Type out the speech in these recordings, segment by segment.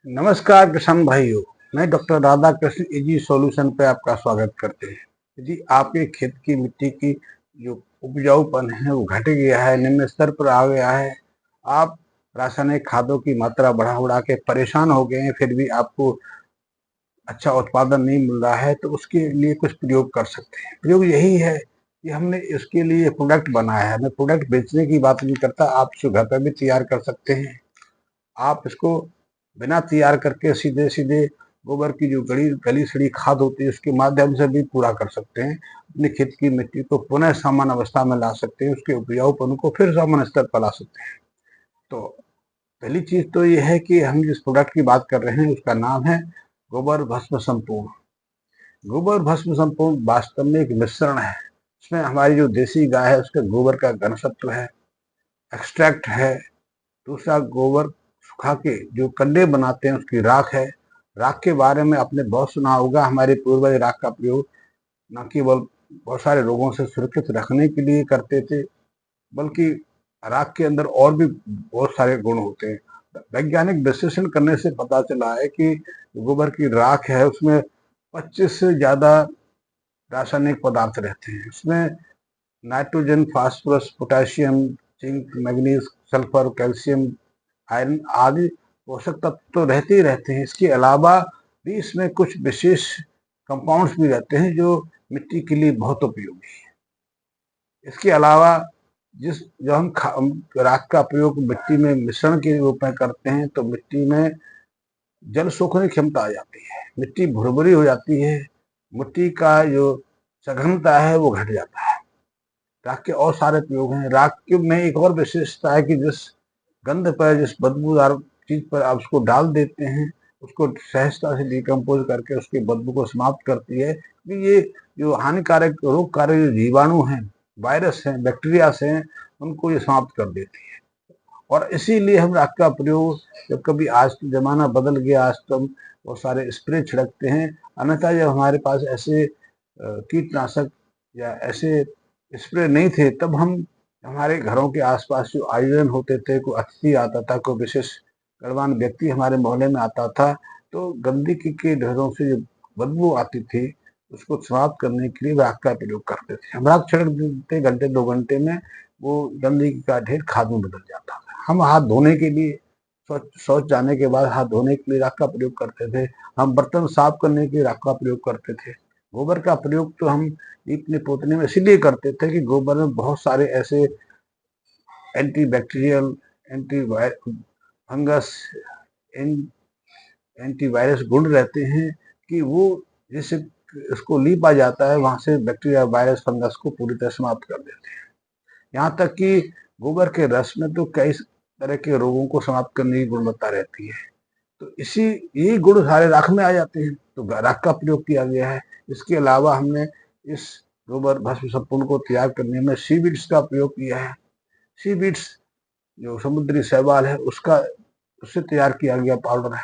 नमस्कार किसान भाइयों। मैं doctor Radha Krishna easy solution पे आपका स्वागत करते हैं। यदि आपके खेत की मिट्टी की जो उपजाऊपन है वो घट गया है, निम्न स्तर पर आ गया है, आप रासायनिक खादों की मात्रा बढ़ा बढ़ा के परेशान हो गए हैं, फिर भी आपको अच्छा उत्पादन नहीं मिल रहा है, तो उसके लिए कुछ प्रयोग कर सकते हैं। प्रयोग यही है कि हमने इसके लिए प्रोडक्ट बनाया है। मैं प्रोडक्ट बेचने की बात नहीं करता, आप इसको घर पर भी तैयार कर सकते हैं। आप इसको बिना तैयार करके सीधे सीधे गोबर की जो गली गली सड़ी खाद होती है उसके माध्यम से भी पूरा कर सकते हैं। अपने खेत की मिट्टी को पुनः सामान्य अवस्था में ला सकते हैं, उसके उपजाऊपन को फिर सामान्य स्तर पर ला सकते हैं। तो पहली चीज तो ये है कि हम जिस प्रोडक्ट की बात कर रहे हैं उसका नाम है गोबर भस्म संपूर्ण। गोबर भस्म संपूर्ण वास्तव में एक मिश्रण है। इसमें हमारी जो देसी गाय है उसके गोबर का घनसत्व है, एक्सट्रैक्ट है। दूसरा, गोबर सुखा के जो कंडे बनाते हैं उसकी राख है। राख के बारे में आपने बहुत सुना होगा। हमारे पूर्वज राख का प्रयोग न केवल बहुत सारे रोगों से सुरक्षित रखने के लिए करते थे, बल्कि राख के अंदर और भी बहुत सारे गुण होते हैं। वैज्ञानिक विश्लेषण करने से पता चला है कि गोबर की राख है उसमें 25 से ज्यादा रासायनिक पदार्थ रहते हैं। उसमें nitrogen, phosphorus, potassium, zinc, manganese, sulphur, calcium, iron आदि पोषक तत्व तो रहते ही रहते हैं। इसके अलावा भी इसमें कुछ विशेष कंपाउंड्स भी रहते हैं जो मिट्टी के लिए बहुत उपयोगी है। इसके अलावा जब हम राख का प्रयोग मिट्टी में मिश्रण के रूप में करते हैं तो मिट्टी में जल सोखने की क्षमता आ जाती है, मिट्टी भुरभुरी हो जाती है, मिट्टी का जो सघनता है वो घट जाता है। राख के और सारे प्रयोग हैं। राख के में एक और विशेषता है कि जिस गंध पर, जिस बदबूदार चीज पर आप उसको डाल देते हैं, उसको सहजता से डिकम्पोज करके उसकी बदबू को समाप्त करती है। कि ये जो हानिकारक रोगकारक जो जीवाणु हैं, वायरस हैं, बैक्टीरिया हैं, उनको ये समाप्त कर देती है। और इसीलिए हम राख का प्रयोग जब कभी, आज तो जमाना बदल गया, आज तो हम बहुत सारे स्प्रे छिड़कते हैं। अन्यथा जब हमारे पास ऐसे कीटनाशक या ऐसे स्प्रे नहीं थे तब हम हमारे घरों के आसपास जो आयोजन होते थे, कोई अतिथि आता था, कोई विशेष गणमान्य व्यक्ति हमारे मोहल्ले में आता था, तो गंदगी के ढेरों से जो बदबू आती थी उसको समाप्त करने के लिए राख का प्रयोग करते थे। हम राख छिड़क देते, घंटे 2 घंटे में वो गंदगी का ढेर खाद में बदल जाता था। हम हाथ धोने के लिए, शौच जाने के बाद हाथ धोने के लिए राख का प्रयोग करते थे। हम बर्तन साफ करने के लिए राख का प्रयोग करते थे। गोबर का प्रयोग तो हम लीपने पोतने में इसीलिए करते थे कि गोबर में बहुत सारे ऐसे anti bacterial, anti fungus, anti virus गुण रहते हैं कि वो जिससे इसको लीपा जाता है वहां से बैक्टीरिया, वायरस, फंगस को पूरी तरह समाप्त कर देते हैं। यहाँ तक कि गोबर के रस में तो कई तरह के रोगों को समाप्त करने की गुणवत्ता रहती है। तो इसी यही गुण सारे राख में आ जाते हैं, तो राख का प्रयोग किया गया है। इसके अलावा हमने इस गोबर भस्म संपूर्ण को तैयार करने में सीवीड्स का प्रयोग किया है। सीवीड्स जो समुद्री शैवाल है उसका, उससे तैयार किया गया पाउडर है।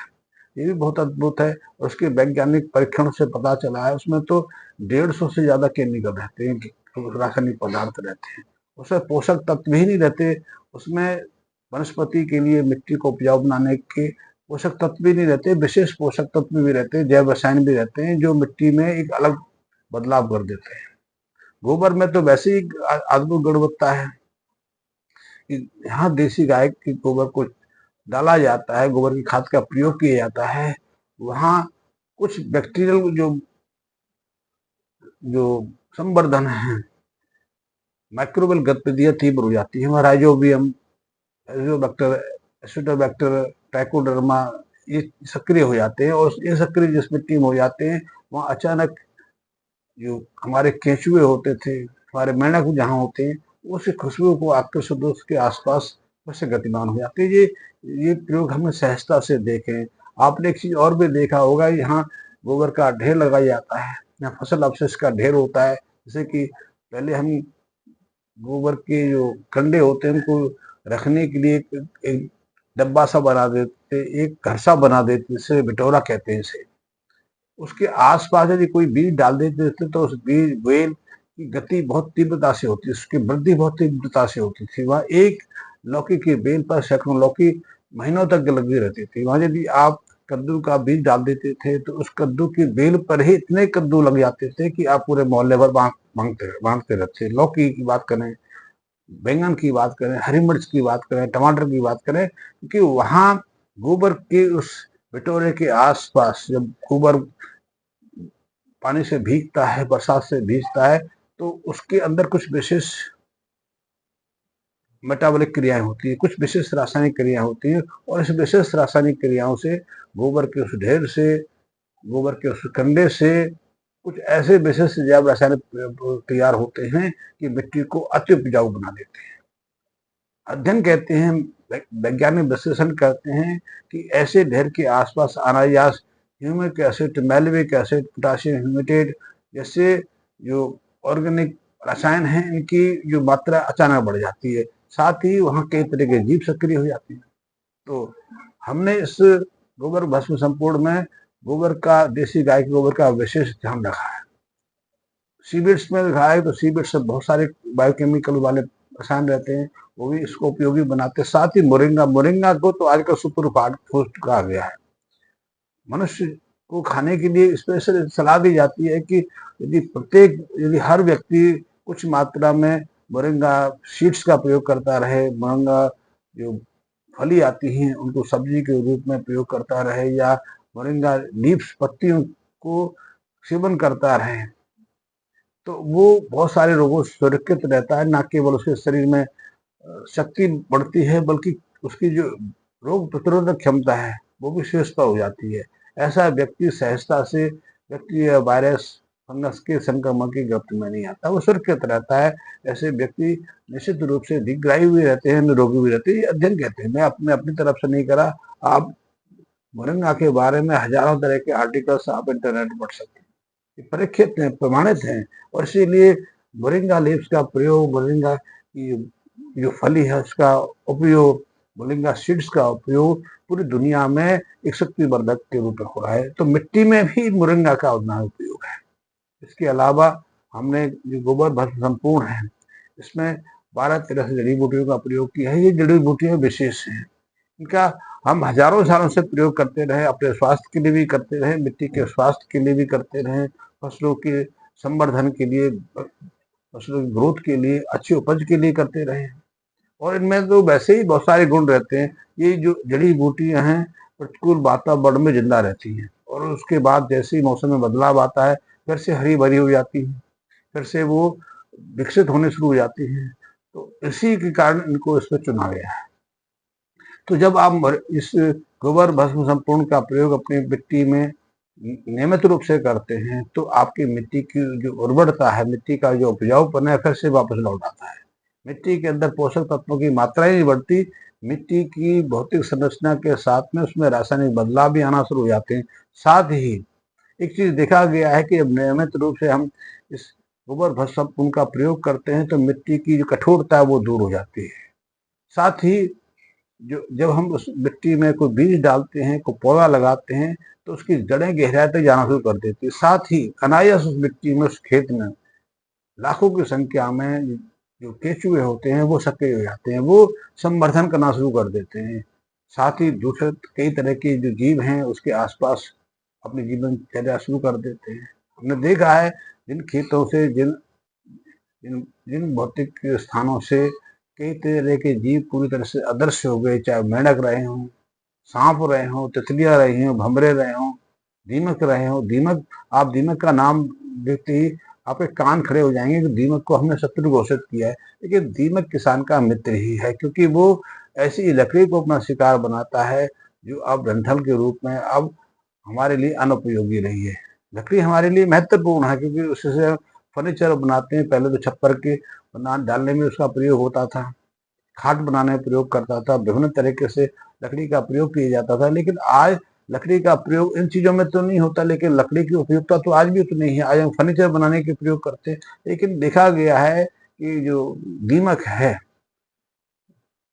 ये भी बहुत अद्भुत है। उसके वैज्ञानिक परीक्षण से पता चला है उसमें तो 150 से ज्यादा केमिकल रहते हैं, रासायनिक पदार्थ रहते हैं। उसमें पोषक तत्व ही नहीं रहते। उसमें वनस्पति के लिए, मिट्टी को उपजाऊ बनाने के पोषक तत्व भी नहीं रहते, विशेष पोषक तत्व भी रहते हैं, जैव रसायन भी रहते हैं जो मिट्टी में एक अलग बदलाव कर देते हैं। गोबर में तो वैसे ही अद्भुत गुणवत्ता है कि यहाँ देसी गाय के गोबर को डाला जाता है, गोबर की खाद का प्रयोग किया जाता है, वहाँ कुछ बैक्टीरियल जो जो संवर्धन है, माइक्रोबियल गतिविधियां तीव्र हो जाती है। राइजोबियम, एजोबैक्टर, एसिडोबैक्टर, ट्राइकोडर्मा, ये सक्रिय हो जाते हैं। और ये सक्रिय जिस मिट्टी में हो जाते हैं वहाँ अचानक जो हमारे केंचुए होते थे, हमारे मेंढक जहाँ होते हैं, उस खुशबू को आकर्षित उसके आसपास वैसे गतिमान हो जाते हैं। ये प्रयोग हमने सहजता से देखे। आपने एक चीज और भी देखा होगा, यहाँ गोबर का ढेर लगाया जाता है, यहाँ फसल अवशेष का ढेर होता है। जैसे कि पहले हम गोबर के जो कंडे होते हैं उनको रखने के लिए एक डब्बा सा बना देते, एक घर सा बना देते, जिसे बिटोरा कहते हैं इसे। उसके आसपास यदि कोई बीज डाल देते थे तो उस बीज बेल की गति बहुत तीव्रता से होती, उसकी वृद्धि बहुत तीव्रता से होती थी। वह एक लौकी की बेल पर सैकड़ों लौकी महीनों तक लगी रहती थी। वहां यदि आप कद्दू का बीज डाल देते थे तो उस कद्दू की बेल पर ही इतने कद्दू लग जाते थे कि आप पूरे मोहल्ले भर बांटते रहते। लौकी की बात करें, बैंगन की बात करें, हरी मिर्च की बात करें, टमाटर की बात करें, क्योंकि वहां गोबर के उस बिटोरे के आसपास जब गोबर पानी से भीगता है, बरसात से भीगता है, तो उसके अंदर कुछ विशेष मेटाबॉलिक क्रियाएं होती है, कुछ विशेष रासायनिक क्रिया होती है, और इस विशेष रासायनिक क्रियाओं से गोबर के उस ढेर से, गोबर के उस कंडे से कुछ ऐसे विशेष जैव रासायनिक तैयार होते हैं कि मिट्टी को अति उपजाऊ बना देते हैं। अध्ययन कहते हैं, वैज्ञानिक विश्लेषण करते हैं कि ऐसे ढेर के आसपास अनायास ह्यूमिक एसिड, मैलिविक एसिड, पोटाशियम ह्यूमेटेट जैसे जो ऑर्गेनिक रसायन हैं, इनकी जो मात्रा अचानक बढ़ जाती है। साथ ही वहाँ कई तरह के जीव सक्रिय हो जाते हैं। तो हमने इस गोबर भस्म संपूर्ण में गोबर का, देसी गाय के गोबर का विशेष ध्यान रखा है। सीबीड्स में रखा है तो सीबीड्स से बहुत सारे बायोकेमिकल वाले रसायन रहते हैं, वो भी इसको उपयोगी बनाते हैं। साथ ही मोरिंगा को तो आजकल सुपर फूड कहा गया है। मनुष्य को खाने के लिए स्पेशल सलाह दी जाती है कि यदि हर व्यक्ति कुछ मात्रा में मोरिंगा सीड्स का प्रयोग करता रहे, मोरिंगा जो फली आती हैं उनको सब्जी के रूप में प्रयोग करता रहे, या मोरिंगा लीव्स, पत्तियों को सेवन करता रहे, तो वो बहुत सारे रोगों से सुरक्षित रहता है। न केवल उसके शरीर में शक्ति बढ़ती है, बल्कि उसकी जो रोग प्रतिरोधक क्षमता है वो भी श्रेष्ठ हो जाती है। ऐसा व्यक्ति सहजता से बैक्टीरिया, वायरस, फंगस के संक्रमण की गिरफ्त में नहीं आता, वो सुरक्षित रहता है। ऐसे व्यक्ति निश्चित रूप से दीर्घायु भी रहते हैं, निरोगी भी रहते हैं। ये अध्ययन कहते हैं, मैं अपनी तरफ से नहीं करा। आप मोरिंगा के बारे में हजारों तरह के आर्टिकल्स आप इंटरनेट पर पढ़ सकते हैं, परीक्षित हैं, प्रमाणित हैं। और इसीलिए मोरिंगा लीव्स का प्रयोग, मोरिंगा की जो फली है उसका उपयोग, मोरिंगा सीड्स का उपयोग पूरी दुनिया में एक शक्तिवर्धक के रूप में हो रहा है। तो मिट्टी में भी मोरिंगा का उतना उपयोग है। इसके अलावा हमने जो गोबर भस्म संपूर्ण है, इसमें 12-13 जड़ी बूटियों का प्रयोग किया है। ये जड़ी बूटियां विशेष हैं, इनका हम हजारों सालों से प्रयोग करते रहे, अपने स्वास्थ्य के लिए भी करते रहे, मिट्टी के स्वास्थ्य के लिए भी करते रहे, फसलों के संवर्धन के लिए, फसलों की ग्रोथ के लिए, अच्छी उपज के लिए करते रहे। और इनमें तो वैसे ही बहुत सारे गुण रहते हैं। ये जो जड़ी बूटियां हैं प्रतिकूल वातावरण में जिंदा रहती हैं, और उसके बाद जैसे ही मौसम में बदलाव आता है फिर से हरी भरी हो जाती हैं, फिर से वो विकसित होने शुरू हो जाती हैं। तो इसी के कारण इनको इसमें चुना गया है। तो जब आप इस गोबर भस्म संपूर्ण का प्रयोग अपनी मिट्टी में नियमित रूप से करते हैं तो आपकी मिट्टी की जो उर्वरता है, मिट्टी का जो उपजाऊपन है, फिर से वापस लौट आता है। मिट्टी के अंदर पोषक तत्वों की मात्रा ही नहीं बढ़ती, मिट्टी की भौतिक संरचना के साथ में उसमें रासायनिक बदलाव भी आना शुरू हो जाते हैं। साथ ही एक चीज देखा गया है कि नियमित रूप से हम इस गोबर भस्म संपूर्ण का प्रयोग करते हैं तो मिट्टी की जो कठोरता है वो दूर हो जाती है। साथ ही जब हम उस मिट्टी में कोई बीज डालते हैं, कोई पौधा लगाते हैं, तो उसकी जड़ें गहराई तक जाना शुरू कर देती है। साथ ही अनायास उस मिट्टी में, उस खेत में लाखों की संख्या में जो केंचुए होते हैं वो सक्रिय हो जाते हैं, वो संवर्धन करना शुरू कर देते हैं। साथ ही दूसरे कई तरह के जो जीव हैं उसके आसपास अपनी जीवनचर्या शुरू कर देते हैं। हमने देखा है जिन खेतों से, जिन जिन जिन भौतिक स्थानों से कई तरह के जीव पूरी तरह से अदृश्य हो गए, चाहे मेंढक रहे हों, सांप रहे हों, तितलियां रही हों, भंवरे रहे हों, दीमक रहे हों। दीमक, आप दीमक का नाम देखते ही आपके कान खड़े हो जाएंगे कि दीमक को हमने शत्रु घोषित किया है, लेकिन दीमक किसान का मित्र ही है, क्योंकि वो ऐसी लकड़ी को अपना शिकार बनाता है जो अब डंठल के रूप में अब हमारे लिए अनुपयोगी रही है। लकड़ी हमारे लिए महत्वपूर्ण है क्योंकि उससे फर्नीचर बनाते हैं। पहले तो छप्पर के बना डालने में उसका प्रयोग होता था, खाट बनाने में प्रयोग करता था, विभिन्न तरीके से लकड़ी का प्रयोग किया जाता था। लेकिन आज लकड़ी का प्रयोग इन चीजों में तो नहीं होता, लेकिन लकड़ी की उपयोगिता तो आज भी उतनी ही है। आज हम फर्नीचर बनाने के प्रयोग करते हैं, लेकिन देखा गया है कि जो दीमक है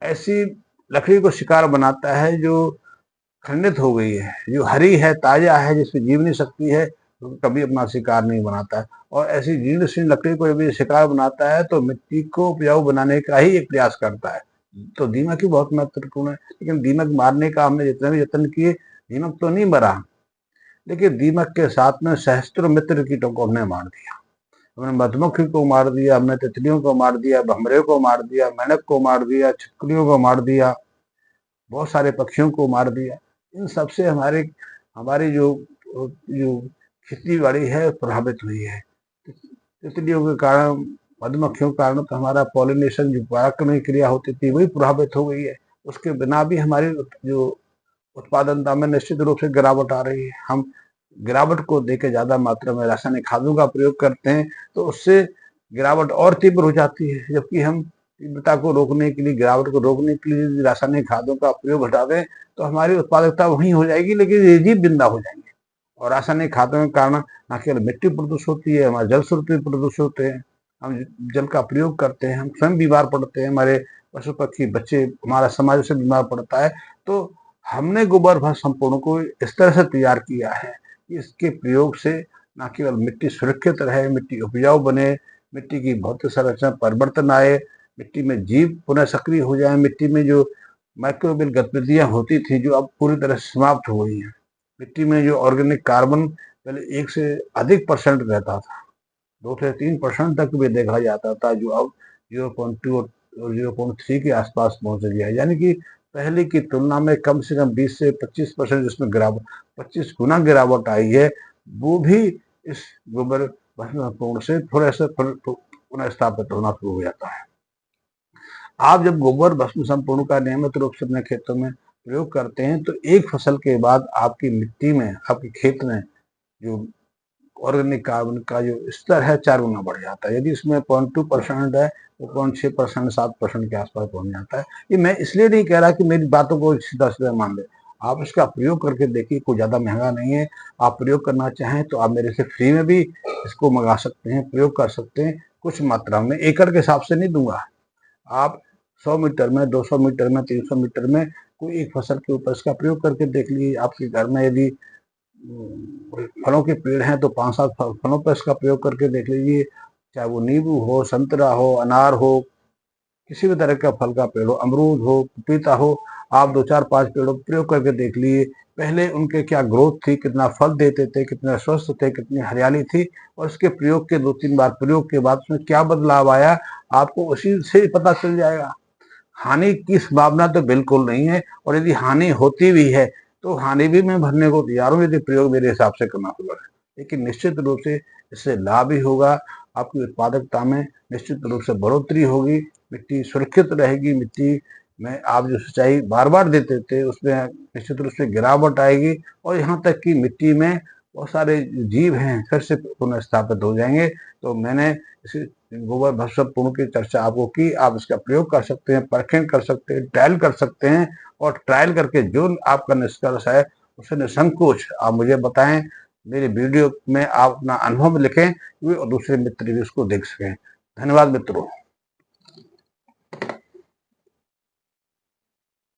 ऐसी लकड़ी को शिकार बनाता है जो खंडित हो गई है, जो हरी है, ताजा है, जिसमें जीवनी शक्ति है, तो कभी अपना शिकार नहीं बनाता है। और ऐसी जीर्ण शीर्ण लकड़ी को जब शिकार बनाता है तो मिट्टी को उपजाऊ बनाने का ही एक प्रयास करता है। तो दीमक ही बहुत महत्वपूर्ण है, लेकिन दीमक मारने का हमने जितने भी यत्न किए दीमक तो नहीं मरा, लेकिन दीमक के साथ में सहस्त्रों मित्र कीटों को हमने मार दिया। हमने मधुमक्खी को मार दिया, हमने तितलियों को मार दिया, भमरे को मार दिया, मेंढक को मार दिया, छिपकलियों को मार दिया, बहुत सारे पक्षियों को मार दिया। इन सबसे हमारी जो जो खेती बाड़ी है प्रभावित हुई है। तितलियों के कारण, मधुमक्खियों के कारण तो हमारा पॉलिनेशन, जो परागण की क्रिया होती थी, वही प्रभावित हो गई है। उसके बिना भी हमारी जो उत्पादनता में निश्चित रूप से गिरावट आ रही है। हम गिरावट को देके ज्यादा मात्रा में रासायनिक खादों का प्रयोग करते हैं, तो उससे गिरावट और तीव्र हो जाती है। जबकि हम तीव्रता को रोकने के लिए, गिरावट को रोकने के लिए यदि रासायनिक खादों का प्रयोग हटा दें तो हमारी उत्पादकता वहीं हो जाएगी, लेकिन ये जीव जिंदा हो जाएंगे। और रासायनिक खादों के कारण न केवल मिट्टी प्रदूषित होती है, हमारे जल स्रोत भी प्रदूषित होते हैं। हम जल का प्रयोग करते हैं, हम स्वयं बीमार पड़ते हैं, हमारे पशु पक्षी बच्चे, हमारा समाज से बीमार पड़ता है। तो हमने गोबर भस्म संपूर्ण को इस तरह से तैयार किया है कि इसके प्रयोग से न केवल मिट्टी सुरक्षित रहे, मिट्टी उपजाऊ बने, मिट्टी की भौतिक संरचना परिवर्तन आए, मिट्टी में जीव पुनः सक्रिय हो जाए, मिट्टी में जो माइक्रोबियल गतिविधियां होती थी जो अब पूरी तरह समाप्त हो गई हैं। मिट्टी में जो ऑर्गेनिक कार्बन पहले 1 से अधिक परसेंट रहता था, 2 से 3% तक भी देखा जाता था, जो अब 0.2 और 0.3 के आसपास पहुंच गया है। यानी कि पहले की तुलना में कम से कम 20 से 25% जिसमें गिरावट, 25 गुना गिरावट आई है। वो भी इस गोबर भस्म से थोड़ा सा पुनः स्थापित होना शुरू हो जाता है। आप जब गोबर भस्म संपूर्ण का नियमित रूप से अपने खेतों में प्रयोग करते हैं तो एक फसल के बाद आपकी मिट्टी में, आपके खेत में जो ऑर्गेनिक कार्बन का जो स्तर है 4 गुना बढ़ जाता है। यदि इसमें 0.2% है तो 0.6%, 7% के आसपास पहुंच जाता है। ये मैं इसलिए नहीं कह रहा कि मेरी बातों को सीधा सीधा मान ले, आप इसका प्रयोग करके देखिए, कोई ज्यादा महंगा नहीं है। आप प्रयोग करना चाहें तो आप मेरे से फ्री में भी इसको मंगा सकते हैं, प्रयोग कर सकते हैं। कुछ मात्रा में, एकड़ के हिसाब से नहीं दूंगा। आप 100 मीटर में, 200 मीटर में, 300 मीटर में कोई एक फसल के ऊपर इसका प्रयोग करके देख लीजिए। आपके घर में यदि फलों के पेड़ हैं तो 5-7 फलों पर इसका प्रयोग करके देख लीजिए। चाहे वो नींबू हो, संतरा हो, अनार हो, किसी भी तरह का फल का पेड़ हो, अमरूद हो, पपीता हो, आप 2-4-5 पेड़ों पर प्रयोग करके देख लीजिए। पहले उनके क्या ग्रोथ थी, कितना फल देते थे, कितने स्वस्थ थे, कितनी हरियाली थी, और इसके प्रयोग के 2-3 बार प्रयोग के बाद उसमें क्या बदलाव आया, आपको उसी से पता चल जाएगा। हानि की संभावना तो बिल्कुल नहीं है, और यदि हानि होती भी है तो हानि भी मैं भरने को तैयार हूँ, यदि प्रयोग मेरे हिसाब से करना होगा। लेकिन निश्चित रूप से इससे लाभ ही होगा, आपकी उत्पादकता में निश्चित रूप से बढ़ोतरी होगी, मिट्टी सुरक्षित रहेगी, मिट्टी में आप जो सिंचाई बार बार देते थे उसमें निश्चित रूप से गिरावट आएगी, और यहाँ तक कि मिट्टी में बहुत सारे जीव हैं फिर से पुनः स्थापित हो जाएंगे। तो मैंने इस गोबर भस्म पूर्ण की चर्चा आपको की। आप इसका प्रयोग कर सकते हैं, परखें कर सकते हैं, ट्रायल कर सकते हैं, और ट्रायल करके जो आपका निष्कर्ष है उसे निसंकोच आप मुझे बताएं। मेरे वीडियो में आप अपना अनुभव लिखें और दूसरे मित्र भी उसको देख सकें। धन्यवाद मित्रों।